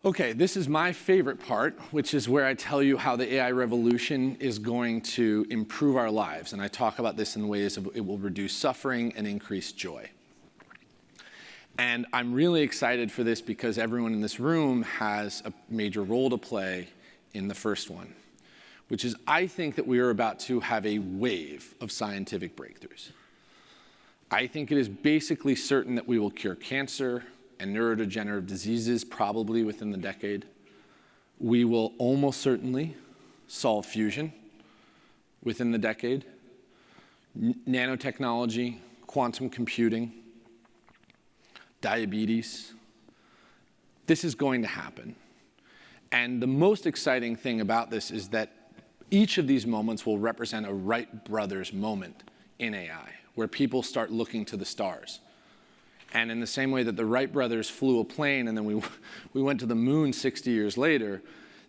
Okay, this is my favorite part, which is where I tell you how the AI revolution is going to improve our lives. And I talk about this in ways of it will reduce suffering and increase joy. And I'm really excited for this because everyone in this room has a major role to play in the first one, which is I think that we are about to have a wave of scientific breakthroughs. I think it is basically certain that we will cure cancer and neurodegenerative diseases probably within the decade. We will almost certainly solve fusion within the decade. Nanotechnology, quantum computing, diabetes. This is going to happen. And the most exciting thing about this is that each of these moments will represent a Wright brothers moment in AI, where people start looking to the stars. And in the same way that the Wright brothers flew a plane and then we went to the moon 60 years later,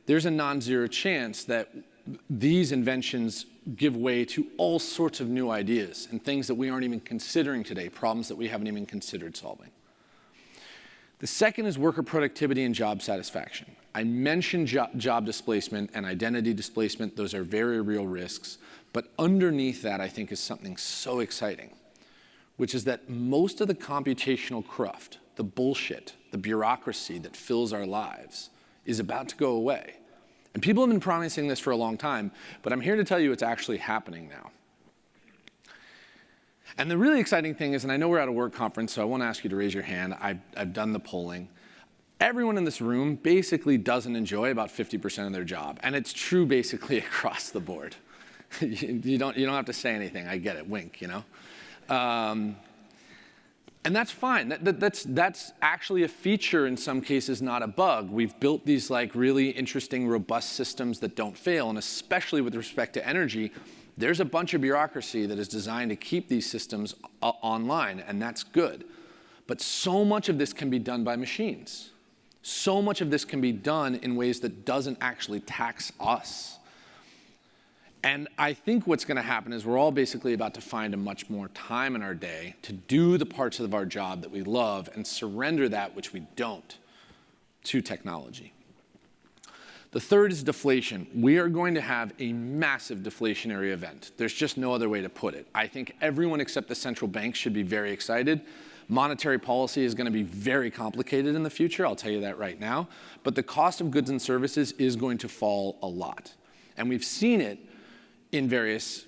there's a non-zero chance that these inventions give way to all sorts of new ideas and things that we aren't even considering today, problems that we haven't even considered solving. The second is worker productivity and job satisfaction. I mentioned job displacement and identity displacement. Those are very real risks. But underneath that, I think, is something so exciting, which is that most of the computational cruft, the bullshit, the bureaucracy that fills our lives is about to go away. And people have been promising this for a long time, but I'm here to tell you it's actually happening now. And the really exciting thing is, and I know we're at a work conference, so I won't ask you to raise your hand. I've done the polling. Everyone in this room basically doesn't enjoy about 50% of their job. And it's true basically across the board. You don't have to say anything. I get it. Wink, you know? And that's fine. That's actually a feature in some cases, not a bug. We've built these like really interesting, robust systems that don't fail. And especially with respect to energy, there's a bunch of bureaucracy that is designed to keep these systems online, and that's good. But so much of this can be done by machines. So much of this can be done in ways that doesn't actually tax us. And I think what's going to happen is we're all basically about to find a much more time in our day to do the parts of our job that we love and surrender that which we don't to technology. The third is deflation. We are going to have a massive deflationary event. There's just no other way to put it. I think everyone except the central banks should be very excited. Monetary policy is going to be very complicated in the future. I'll tell you that right now. But the cost of goods and services is going to fall a lot. And we've seen it in various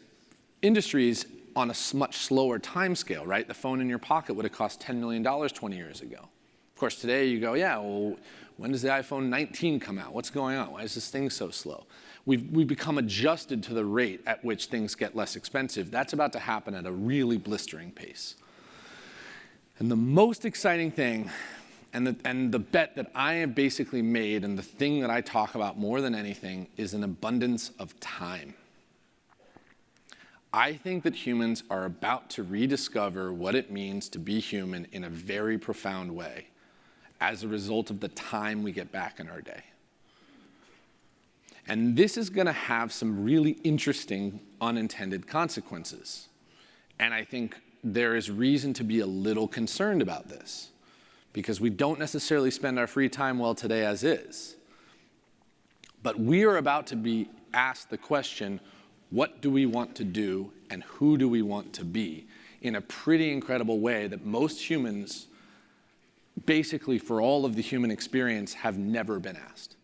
industries on a much slower time scale, right? The phone in your pocket would have cost $10 million 20 years ago. Of course, today you go, yeah, well, when does the iPhone 19 come out? What's going on? Why is this thing so slow? We've become adjusted to the rate at which things get less expensive. That's about to happen at a really blistering pace. And the most exciting thing, and the bet that I have basically made, and the thing that I talk about more than anything, is an abundance of time. I think that humans are about to rediscover what it means to be human in a very profound way as a result of the time we get back in our day. And this is going to have some really interesting unintended consequences. And I think there is reason to be a little concerned about this, because we don't necessarily spend our free time well today as is. But we are about to be asked the question, what do we want to do and who do we want to be, in a pretty incredible way that most humans, basically for all of the human experience, have never been asked.